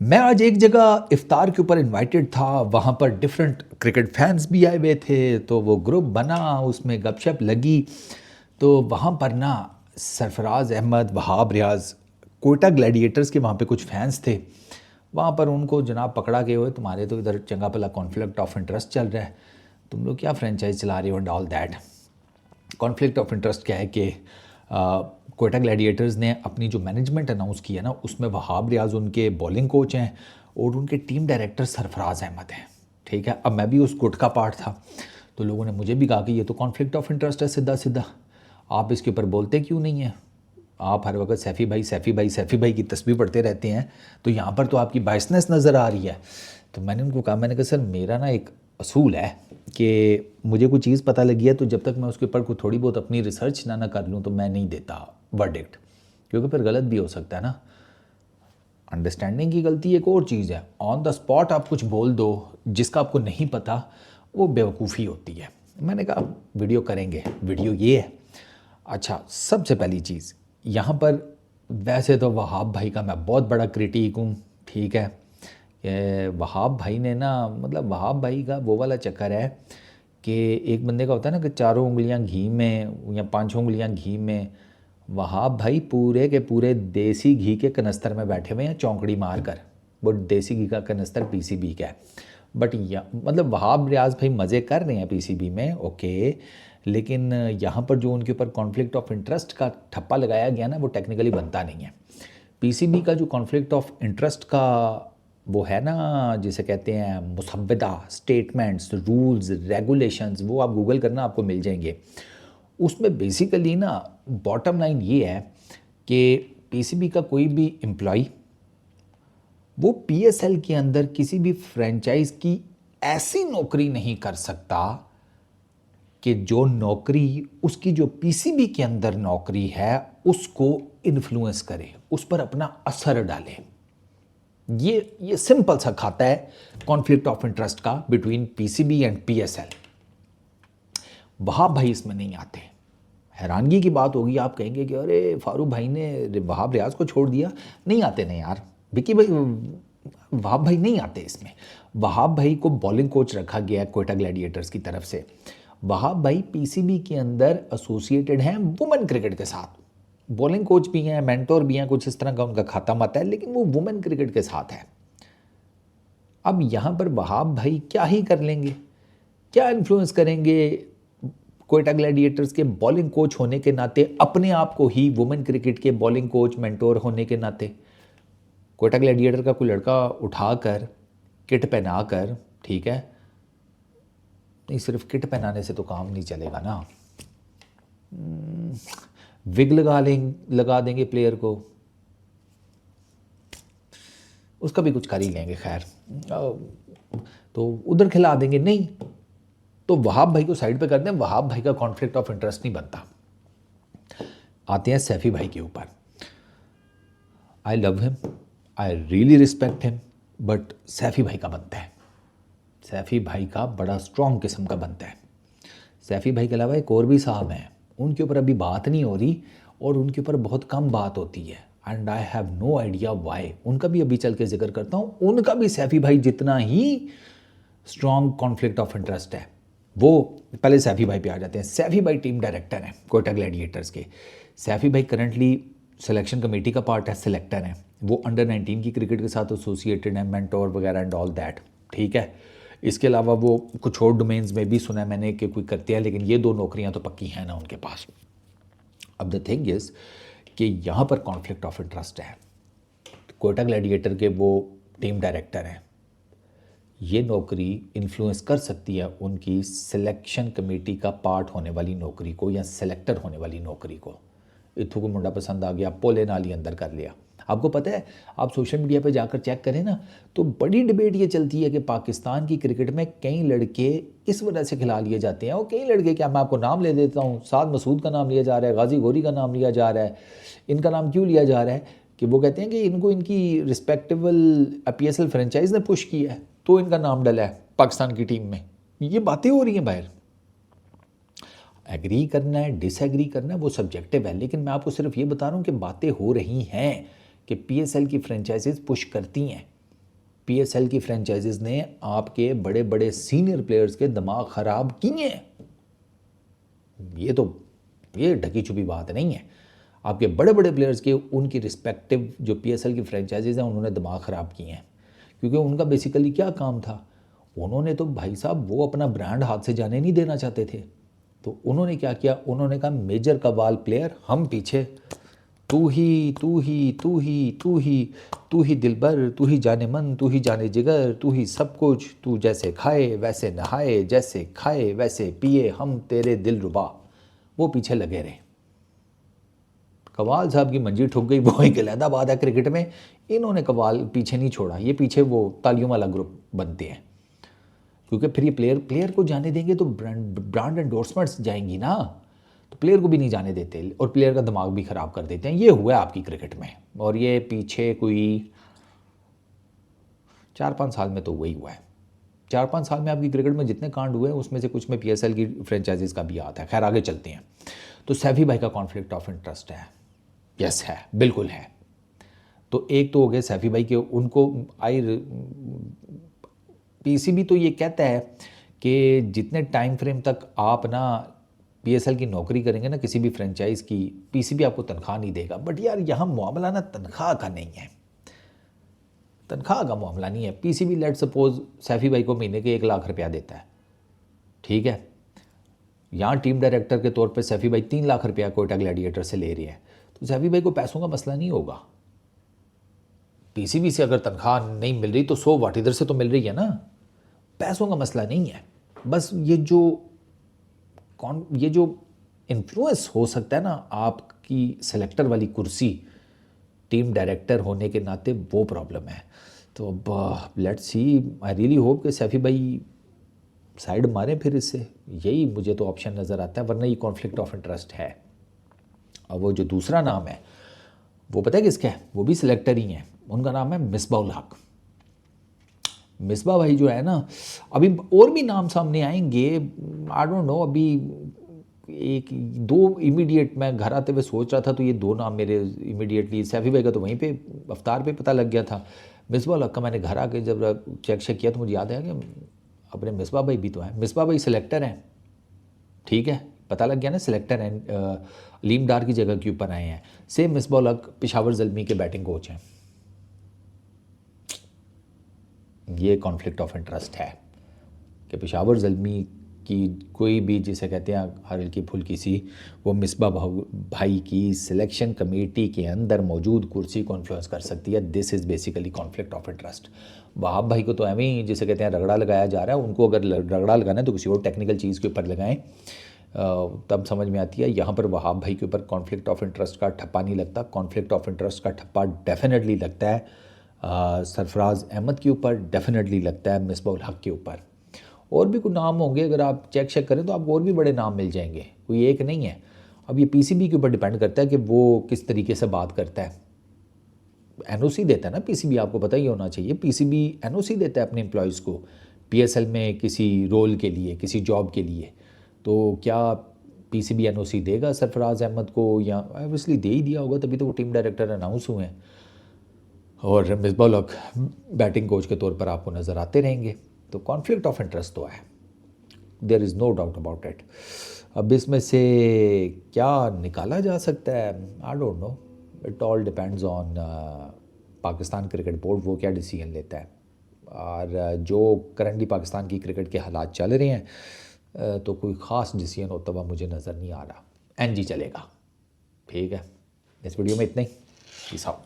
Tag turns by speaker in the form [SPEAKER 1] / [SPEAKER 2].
[SPEAKER 1] मैं आज एक जगह इफ्तार के ऊपर इनवाइटेड था। वहाँ पर डिफरेंट क्रिकेट फैंस भी आए हुए थे, तो वो ग्रुप बना, उसमें गपशप लगी। तो वहाँ पर ना सरफराज अहमद, वहाब रियाज, कोयटा ग्लैडिएटर्स के वहाँ पे कुछ फैंस थे। वहाँ पर उनको जनाब पकड़ा के, हुए तुम्हारे तो इधर चंगा भला कॉन्फ्लिक्ट ऑफ इंटरेस्ट चल रहा है, तुम लोग क्या फ्रेंचाइज चला रहे हो and all that. Conflict of interest क्या है कि कोयटा ग्लैडिएटर्स ने अपनी जो मैनेजमेंट अनाउंस की है ना, उसमें वहाब रियाज उनके बॉलिंग कोच हैं और उनके टीम डायरेक्टर सरफराज अहमद हैं। ठीक है, अब मैं भी उस गुट का पार्ट था, तो लोगों ने मुझे भी कहा कि ये तो कॉन्फ्लिक्ट ऑफ इंटरेस्ट है, सीधा सीधा आप इसके ऊपर बोलते क्यों नहीं हैं, आप हर वक्त सैफ़ी भाई सैफ़ी भाई सैफ़ी भाई की तस्वीर पढ़ते रहते हैं, तो यहाँ पर तो आपकी बायसनेस नज़र आ रही है। तो मैंने उनको कहा, मैंने कहा सर मेरा ना एक असूल है कि मुझे कोई चीज़ पता लगी है तो जब तक मैं उसके ऊपर कोई थोड़ी बहुत अपनी रिसर्च ना कर लूँ तो मैं नहीं देता वर्डिक्ट, क्योंकि फिर गलत भी हो सकता है ना। अंडरस्टैंडिंग की गलती एक और चीज़ है, ऑन द स्पॉट आप कुछ बोल दो जिसका आपको नहीं पता, वो बेवकूफ़ी होती है। मैंने कहा वीडियो करेंगे, वीडियो ये है। अच्छा, सबसे पहली चीज़ यहाँ पर, वैसे तो वहाब भाई का मैं बहुत बड़ा क्रिटिक हूँ, ठीक है। ये वहाब भाई ने ना, मतलब वहाब भाई का वो वाला चक्कर है कि एक बंदे का होता है ना कि चारों उंगलियां घी में या पांचों उंगलियां घी में, वहाब भाई पूरे के पूरे देसी घी के कनस्तर में बैठे हुए हैं चौंकड़ी मार कर। वो देसी घी का कनस्तर पीसीबी का है, बट या मतलब वहाब रियाज भाई मज़े कर रहे हैं पीसीबी में, ओके। लेकिन यहाँ पर जो उनके ऊपर कॉन्फ्लिक्ट ऑफ इंटरेस्ट का ठप्पा लगाया गया ना, वो टेक्निकली बनता नहीं है। पीसीबी का जो कॉन्फ्लिक्ट ऑफ इंटरेस्ट का वो है ना, जिसे कहते हैं मुसव्वदा स्टेटमेंट्स, रूल्स, रेगुलेशंस, वो आप गूगल करना आपको मिल जाएंगे। उसमें बेसिकली ना बॉटम लाइन ये है कि पीसीबी का कोई भी एम्प्लॉय वो पीएसएल के अंदर किसी भी फ्रेंचाइज की ऐसी नौकरी नहीं कर सकता कि जो नौकरी उसकी जो पीसीबी के अंदर नौकरी है उसको इन्फ्लुएंस करे, उस पर अपना असर डाले। ये सिंपल सा खाता है कॉन्फ्लिक्ट ऑफ इंटरेस्ट का between PCB and PSL. Wahab भाई इसमें नहीं आते। हैरानगी की बात होगी, आप कहेंगे कि अरे फारूक भाई ने वहाब रियाज को छोड़ दिया। नहीं आते नहीं यार, विकी भाई, वहाब भाई नहीं आते इसमें। वहाब भाई को बॉलिंग कोच रखा गया है कोयटा ग्लैडिएटर्स की तरफ से। वहाब भाई पीसीबी के अंदर एसोसिएटेड हैं वुमेन क्रिकेट के साथ, बॉलिंग कोच भी हैं, मेंटोर भी हैं, कुछ इस तरह का उनका खाता मत है, लेकिन वो वुमेन क्रिकेट के साथ है। अब यहाँ पर वहाब भाई क्या ही कर लेंगे, क्या इन्फ्लुएंस करेंगे कोयटा ग्लैडिएटर्स के बॉलिंग कोच होने के नाते, अपने आप को ही वुमेन क्रिकेट के बॉलिंग कोच मेंटोर होने के नाते। कोयटा ग्लैडिएटर का कोई लड़का उठाकर किट पहना कर, ठीक है, नहीं सिर्फ किट पहनाने से तो काम नहीं चलेगा ना, विग लगा देंगे प्लेयर को, उसका भी कुछ कर ही लेंगे, खैर तो उधर खिला देंगे, नहीं तो वहाब भाई को साइड पे कर दें, वहाब भाई का कॉन्फ्लिक्ट ऑफ इंटरेस्ट नहीं बनता। आते हैं सैफी भाई के ऊपर। I love him, I really respect him, but Saifi भाई का बनता है, सैफी भाई का बड़ा स्ट्रॉन्ग किस्म का बनता है। सैफी भाई के अलावा एक और भी साहब हैं, उनके ऊपर अभी बात नहीं हो रही और उनके ऊपर बहुत कम बात होती है, and I have no idea why. उनका भी अभी चल के जिक्र करता हूँ, उनका भी सैफी भाई जितना ही स्ट्रॉन्ग कॉन्फ्लिक्ट ऑफ इंटरेस्ट है। वो पहले सैफी भाई पे आ जाते हैं। सैफी भाई टीम डायरेक्टर हैं कोयटा ग्लैडिएटर्स के। सैफी भाई करंटली सिलेक्शन कमेटी का पार्ट है, सिलेक्टर हैं। वो अंडर 19 की क्रिकेट के साथ एसोसिएटेड हैं, मेंटोर वगैरह एंड ऑल दैट, ठीक है। इसके अलावा वो कुछ और डोमेन्स में भी सुना है मैंने कि कोई करते हैं, लेकिन ये दो नौकरियां तो पक्की हैं ना उनके पास। अब द थिंग इज़ कि यहाँ पर कॉन्फ्लिक्ट ऑफ इंटरेस्ट है। कोयटा ग्लैडिएटर के वो टीम डायरेक्टर हैं, ये नौकरी इन्फ्लुएंस कर सकती है उनकी सिलेक्शन कमेटी का पार्ट होने वाली नौकरी को या सिलेक्टर होने वाली नौकरी को। इत्थू को मुंडा पसंद आ गया, पोले नाली अंदर कर लिया। आपको पता है, आप सोशल मीडिया पे जाकर चेक करें ना, तो बड़ी डिबेट ये चलती है कि पाकिस्तान की क्रिकेट में कई लड़के इस वजह से खिला लिए जाते हैं। और कई लड़के, क्या मैं आपको नाम ले देता हूँ, साद मसूद का नाम लिया जा रहा है, गाजी गोरी का नाम लिया जा रहा है। इनका नाम क्यों लिया जा रहा है कि वो कहते हैं कि इनको इनकी रिस्पेक्टेबल पीएसएल फ्रेंचाइज ने पुश किया है तो इनका नाम डला है पाकिस्तान की टीम में। ये बातें हो रही हैं बाहर। एग्री करना है, डिसएग्री करना है, वो सब्जेक्टिव है, लेकिन मैं आपको सिर्फ ये बता रहा हूँ कि बातें हो रही हैं कि पीएसएल की फ्रेंचाइजीज पुश करती हैं। पीएसएल की फ्रेंचाइजीज ने आपके बड़े बड़े सीनियर प्लेयर्स के दिमाग ख़राब किए हैं। ये ढकी छुपी बात नहीं है। आपके बड़े बड़े प्लेयर्स के उनकी रिस्पेक्टिव जो पीएसएल की फ्रेंचाइजीज हैं उन्होंने दिमाग ख़राब किए हैं, क्योंकि उनका बेसिकली क्या काम था, उन्होंने तो भाई साहब वो अपना ब्रांड हाथ से जाने नहीं देना चाहते थे। तो उन्होंने क्या किया, उन्होंने कहा मेजर कवाल प्लेयर हम पीछे, तू ही तू ही तू ही तू ही तू ही दिलबर, तू ही जाने मन, तू ही जाने जिगर, तू ही सब कुछ, तू जैसे खाए वैसे नहाए, जैसे खाए वैसे पिए, हम तेरे दिल रुबा। वो पीछे लगे रहे। कवाल साहब की मंजी ठुक गई, वो एक अलहदा बात है क्रिकेट में। इन्होंने कवाल पीछे नहीं छोड़ा, ये पीछे वो तालियों वाला ग्रुप बनते हैं, क्योंकि फिर ये प्लेयर को जाने देंगे तो ब्रांड एंडोर्समेंट्स जाएंगी ना, तो प्लेयर को भी नहीं जाने देते और प्लेयर का दिमाग भी ख़राब कर देते हैं। ये हुआ है आपकी क्रिकेट में, और ये पीछे कोई 4-5 साल में तो वही हुआ है। 4-5 साल में आपकी क्रिकेट में जितने कांड हुए हैं उसमें से कुछ में पीएसएल की फ्रेंचाइजीज का भी आता है। खैर आगे चलते हैं। तो सैफी भाई का कॉन्फ्लिक्ट ऑफ इंटरेस्ट है, यस है, बिल्कुल है। तो एक तो हो गए सैफी भाई के, उनको पीसीबी तो ये कहता है कि जितने टाइम फ्रेम तक आप ना पीएसएल की नौकरी करेंगे ना किसी भी फ्रेंचाइज की, पीसीबी आपको तनख्वाह नहीं देगा। बट यार यहाँ मामला ना तनख्वाह का नहीं है, तनख्वाह का मामला नहीं है। पीसीबी लेट सपोज सैफी भाई को महीने के 1 लाख रुपया देता है, ठीक है। यहाँ टीम डायरेक्टर के तौर पे सैफी भाई 3 लाख रुपया कोयटा ग्लैडिएटर से ले रहे हैं, तो सैफी भाई को पैसों का मसला नहीं होगा। पीसीबी से अगर तनख्वाह नहीं मिल रही तो 100 वाट इधर से तो मिल रही है ना, पैसों का मसला नहीं है। बस ये जो इन्फ्लुएंस हो सकता है ना आपकी सेलेक्टर वाली कुर्सी टीम डायरेक्टर होने के नाते, वो प्रॉब्लम है। तो अब let's see, I really hope कि सैफी भाई साइड मारे फिर इससे, यही मुझे तो ऑप्शन नज़र आता है, वरना ये कॉन्फ्लिक्ट ऑफ इंटरेस्ट है। अब वो जो दूसरा नाम है वो पता है किसका है, वो भी सिलेक्टर ही हैं, उनका नाम है मिसबा उल हक। मिसबा भाई जो है ना, अभी और भी नाम सामने आएंगे, आई डोंट नो, अभी 1-2 इमीडिएट मैं घर आते हुए सोच रहा था तो ये 2 नाम मेरे इमीडिएटली, सैफी भाई का तो वहीं पे अफ्तार पे पता लग गया था, मिसबा उल हक का मैंने घर आके जब चेक किया तो मुझे याद आया कि अपने मिसबा भाई भी तो हैं। मिसबा भाई सिलेक्टर हैं, ठीक है, पता लग गया ना, सिलेक्टर हैं, लीम डार की जगह के ऊपर आए हैं। सेम मिसबा उल हक पेशावर ज़ल्मी के बैटिंग कोच हैं। ये कॉन्फ्लिक्ट ऑफ इंटरेस्ट है कि पेशावर ज़ल्मी की कोई भी, जिसे कहते हैं हल्की फुल्की सी, वो मिसबा भाई की सिलेक्शन कमेटी के अंदर मौजूद कुर्सी को इन्फ्लुएंस कर सकती है। This is basically conflict of interest. Wahab भाई को तो एवं ही जिसे कहते हैं रगड़ा लगाया जा रहा है, उनको अगर रगड़ा लगाना है तो किसी और टेक्निकल चीज़ के ऊपर लगाएं, तब समझ में आती है। यहाँ पर वहाब भाई के ऊपर कॉन्फ्लिक्ट ऑफ इंटरेस्ट का ठप्पा नहीं लगता। कॉन्फ्लिक्ट ऑफ इंटरेस्ट का ठप्पा डेफिनेटली लगता है सरफराज अहमद के ऊपर, डेफिनेटली लगता है मिसबा उल हक के ऊपर। और भी कुछ नाम होंगे, अगर आप चेक करें तो आपको और भी बड़े नाम मिल जाएंगे, कोई एक नहीं है। अब ये पीसीबी के ऊपर डिपेंड करता है कि वो किस तरीके से बात करता है। एनओसी देता है ना पीसीबी, आपको पता ही होना चाहिए, पीसीबी एनओसी देता है अपने एम्प्लॉयज़ को पीएसएल में किसी रोल के लिए, किसी जॉब के लिए। तो क्या पीसीबी एनओसी देगा सरफराज अहमद को, या ऑब्वियसली दे ही दिया होगा, तभी तो वो टीम डायरेक्टर अनाउंस हुए हैं। और मिसबा उल हक बैटिंग कोच के तौर पर आपको नज़र आते रहेंगे। तो कॉन्फ्लिक्ट ऑफ इंटरेस्ट तो है, there is no doubt about it. अब इसमें से क्या निकाला जा सकता है, I don't know, it all depends on Pakistan cricket board, वो क्या डिसीजन लेता है। और जो करंटली पाकिस्तान की क्रिकेट के हालात चल रहे हैं, तो कोई ख़ास डिसीजन होता हुआ मुझे नज़र नहीं आ रहा। एनजी चलेगा, ठीक है। इस वीडियो में इतना ही, पीस आउट।